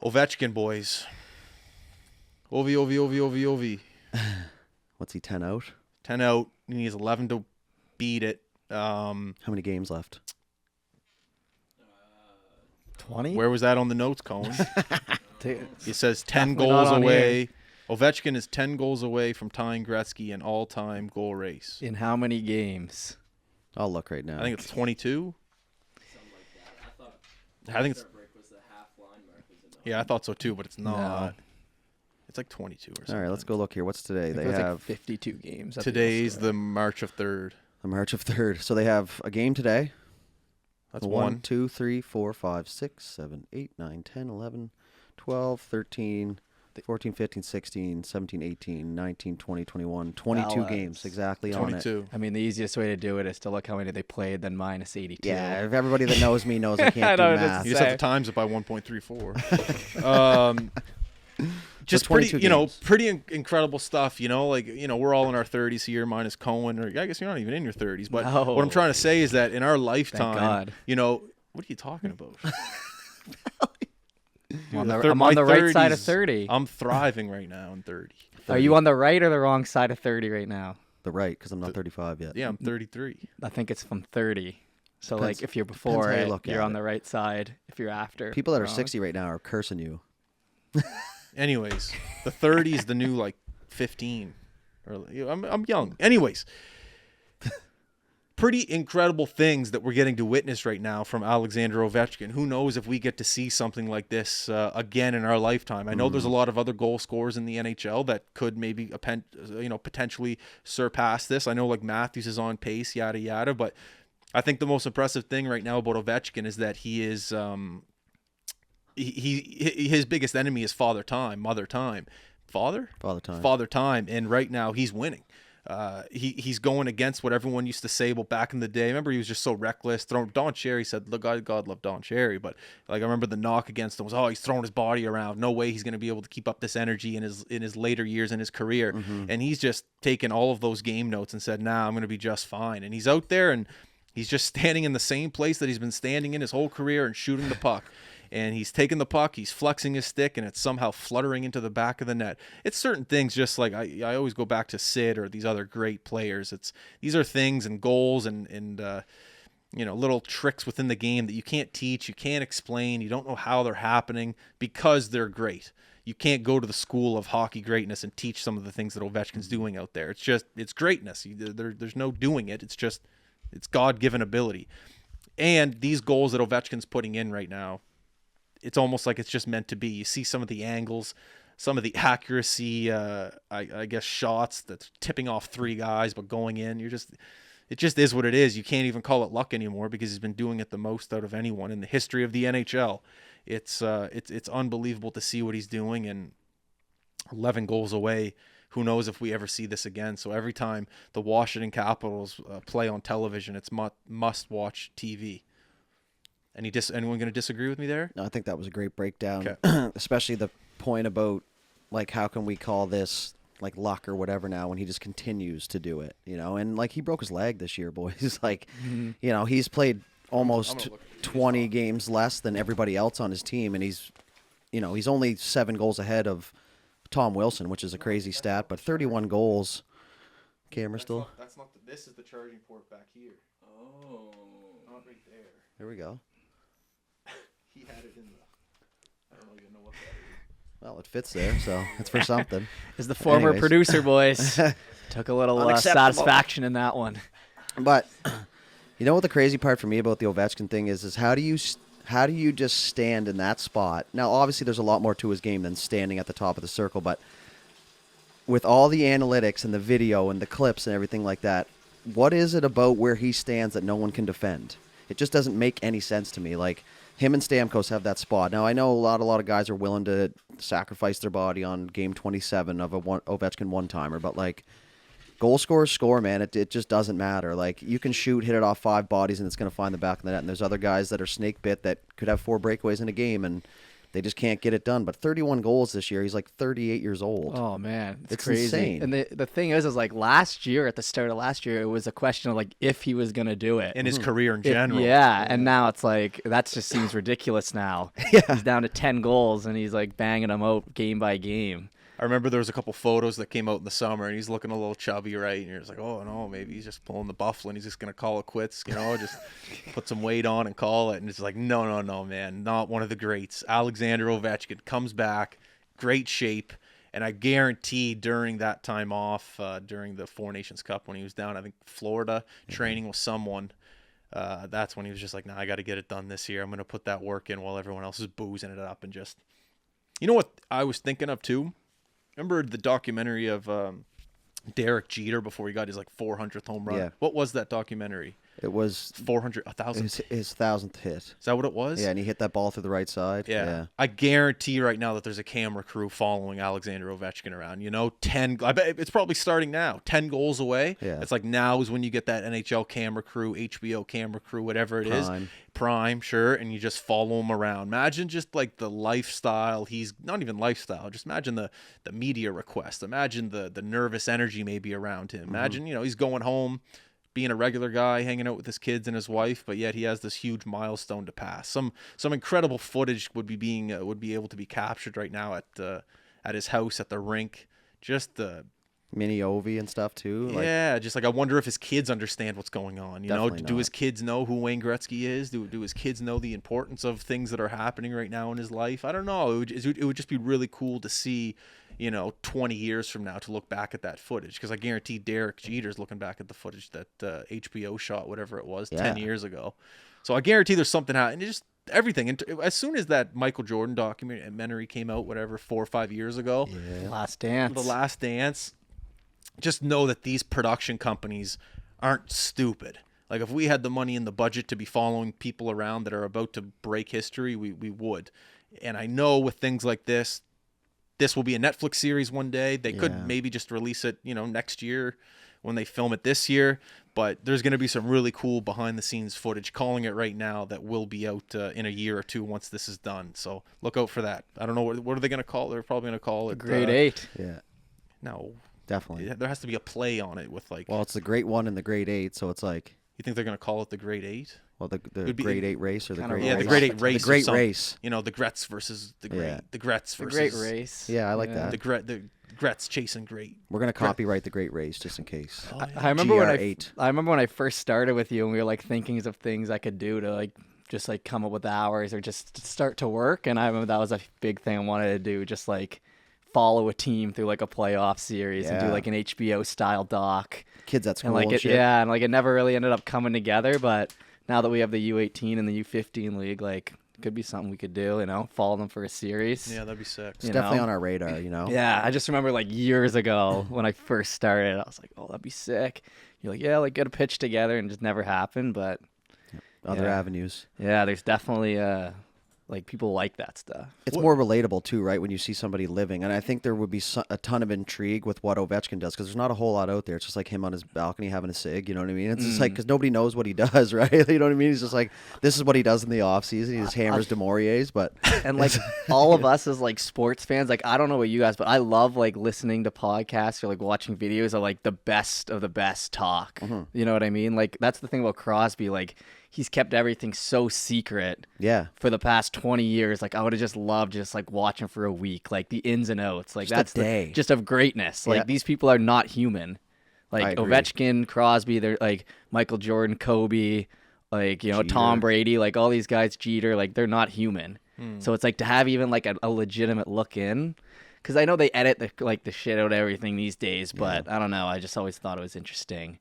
Ovechkin, boys. Ovi. What's he, 10 out? 10 out. He needs 11 to beat it. How many games left? 20? Where was that on the notes, Cohen? It says 10 Definitely goals not on away. here. Ovechkin is 10 goals away from tying Gretzky in all-time goal race. In how many games? I'll look right now. I think it's 22. I think it's. Yeah, I thought so too, but it's not. No. It's like 22 or something. All right, let's go look here. What's today? I think They it was like have 52 games. Today's the March of 3rd. the March of 3rd. So they have a game today. That's 1, one. 2, 3, 4, 5, 6, 7, 8, 9, 10, 11, 12, 13, 14, 15, 16, 17, 18, 19, 20, 21, 22 Balance. games exactly on it. 22. I mean, the easiest way to do it is to look how many they played, then minus 82. Yeah, if everybody that knows me knows I I can't do know, math. You just have to times it by 1.34. Just pretty, 22 games. pretty incredible stuff. We're all in our 30s here, minus Cohen, or I guess you're not even in your 30s. But No. what I'm trying to say is that in our lifetime, God. what are you talking about? I'm on My the right side of 30s, 30. I'm thriving right now in 30. Are you on the right or the wrong side of 30 right now? The right, because I'm not 35 yet. Yeah, I'm 33. I think it's from 30. So, Depends- like, if you're depends before how you it, look you're at on it. the right side. If you're after. People that are wrong. 60 right now are cursing you. Anyways, the 30 is the new like 15. I'm young. Anyways, pretty incredible things that we're getting to witness right now from Alexander Ovechkin. Who knows if we get to see something like this again in our lifetime? I know there's a lot of other goal scorers in the NHL that could maybe potentially surpass this. I know like Matthews is on pace, yada yada, but I think the most impressive thing right now about Ovechkin is that he is his biggest enemy is father time. Father time, and right now he's winning. He's going against what everyone used to say about back in the day. Remember, he was just so reckless. Don Cherry said, "Look, God loved Don Cherry," but like I remember the knock against him was, "Oh, he's throwing his body around. No way he's going to be able to keep up this energy in his later years in his career." Mm-hmm. And he's just taken all of those game notes and said, "Nah, I'm going to be just fine." And he's out there and he's just standing in the same place that he's been standing in his whole career and shooting the puck. And he's taking the puck, he's flexing his stick, and it's somehow fluttering into the back of the net. It's certain things, just like I always go back to Sid or these other great players. These are things and goals and little tricks within the game that you can't teach, you can't explain, you don't know how they're happening because they're great. You can't go to the school of hockey greatness and teach some of the things that Ovechkin's doing out there. It's greatness. There's no doing it. It's God-given ability. And these goals that Ovechkin's putting in right now, it's almost like it's just meant to be. You see some of the angles, some of the accuracy, I guess shots that's tipping off three guys but going in. It just is what it is. You can't even call it luck anymore because he's been doing it the most out of anyone in the history of the NHL. It's unbelievable to see what he's doing, and 11 goals away. Who knows if we ever see this again? So every time the Washington Capitals play on television, it's must-watch TV. Anyone going to disagree with me there? No, I think that was a great breakdown, Okay. especially the point about, like, how can we call this, like, luck or whatever now when he just continues to do it, And, like, he broke his leg this year, boys. Like, he's played almost 20 games less than everybody else on his team, and he's only 7 goals ahead of Tom Wilson, which is a crazy stat, but 31 goals. Camera still? This is the charging port back here. Oh. Not right there. Here we go. He had it in I don't even know what that is. Well, it fits there, so it's for something. Is the former Anyways. producer, boys. Took a little Unacceptable. satisfaction in that one. But you know what the crazy part for me about the Ovechkin thing is how do you just stand in that spot? Now, obviously, there's a lot more to his game than standing at the top of the circle, but with all the analytics and the video and the clips and everything like that, what is it about where he stands that no one can defend? It just doesn't make any sense to me. Like, him and Stamkos have that spot. Now, I know a lot of guys are willing to sacrifice their body on game 27 of Ovechkin one-timer, but, like, goal scorers score, man. It just doesn't matter. Like, you can hit it off 5 bodies, and it's going to find the back of the net. And there's other guys that are snake bit that could have 4 breakaways in a game and They just can't get it done. But 31 goals this year. He's like 38 years old. Oh man, It's crazy. insane. And the thing is like last year, at the start of last year, it was a question of like if he was gonna do it in his career in If- general. yeah, and now it's like that just seems ridiculous now. Yeah. He's down to 10 goals and he's like banging them out game by game. I remember there was a couple photos that came out in the summer, and he's looking a little chubby, right? And you're just like, oh no, maybe he's just pulling the buffalo, and he's just gonna call it quits, just put some weight on and call it. And it's like, no, man, not one of the greats. Alexander Ovechkin comes back, great shape, and I guarantee during that time off, during the Four Nations Cup when he was down, I think Florida, training with someone. That's when he was just like, nah, I got to get it done this year. I'm gonna put that work in while everyone else is boozing it up and just. You know what I was thinking of too? Remember the documentary of Derek Jeter before he got his 400th home run? Yeah. What was that documentary? It was 400, 1,000. his 1,000th hit. Is that what it was? Yeah, and he hit that ball through the right side. Yeah. I guarantee right now that there's a camera crew following Alexander Ovechkin around. 10. I bet it's probably starting now. 10 goals away. Yeah. It's like now is when you get that NHL camera crew, HBO camera crew, whatever it is. Prime, sure, and you just follow him around. Imagine just the lifestyle. He's not even lifestyle. Just imagine the media request. Imagine the nervous energy maybe around him. Imagine he's going home, being a regular guy, hanging out with his kids and his wife, but yet he has this huge milestone to pass. Some incredible footage would be able to be captured right now at his house at the rink. Just the Mini Ovi and stuff too. just I wonder if his kids understand what's going on. Definitely Do not. his kids know who Wayne Gretzky is? Do his kids know the importance of things that are happening right now in his life? I don't know. It would just be really cool to see, 20 years from now to look back at that footage, because I guarantee Derek Jeter's looking back at the footage that HBO shot, whatever it was, 10 years ago. So I guarantee there's something happening. Just everything. And as soon as that Michael Jordan documentary came out, 4 or 5 years ago, Last Dance. The Last Dance. Just know that these production companies aren't stupid. Like if we had the money in the budget to be following people around that are about to break history, we would. And I know with things like this will be a Netflix series one day. They could maybe just release it, next year when they film it this year. But there's going to be some really cool behind the scenes footage, calling it right now, that will be out in a year or two once this is done. So look out for that. I don't know what are they going to call it? They're probably going to call it Grade 8. Yeah, No. definitely. There has to be a play on it with Well, it's the Grade 1 and the Grade 8, so it's like, you think they're going to call it the Grade 8? well, the It'd be- Grade 8 race or the Kinda Grade Yeah, race. the Grade 8 race. The Great or some- Race. The Gretz versus the Great. Yeah. The Gretz The versus Great Race. Yeah, I like that. The Gretz chasing Great. We're gonna copyright the Great Race just in case. I remember when GR8. I remember when I first started with you, and we were thinking of things I could do to just come up with hours or just start to work. And I remember that was a big thing I wanted to do, just follow a team through a playoff series and do Yeah. an HBO style doc. Kids at And school and it, shit. yeah, and it never really ended up coming together. But now that we have the U18 and the U15 league, could be something we could do. Follow them for a series. Yeah, that'd be sick. It's definitely on our radar, Yeah, I just remember years ago when I first started, I was like, "Oh, that'd be sick." You're like, "Yeah, get a pitch together," and it just never happened. But Other yeah. avenues. yeah, there's definitely people like that stuff. It's more relatable too, right? When you see somebody living, and I think there would be a ton of intrigue with what Ovechkin does, because there's not a whole lot out there. It's just him on his balcony having a cig. You know what I mean? It's just because nobody knows what he does, right? You know what I mean? He's just this is what he does in the off season. He just hammers Demoriers, but And all of us as sports fans, I don't know about you guys, but I love listening to podcasts or watching videos of the best of the best talk. You know what I mean? That's the thing about Crosby. He's kept everything so secret. yeah, For the past 20 years, I would have just loved just watch him for a week, the ins and outs, that's a day. just of greatness. Yeah. These people are not human. I agree. Ovechkin, Crosby, they're Michael Jordan, Kobe, Tom Brady, all these guys, Jeter, they're not human. So it's to have even a legitimate look in, because I know they edit the shit out of everything these days, but I don't know. I just always thought it was interesting.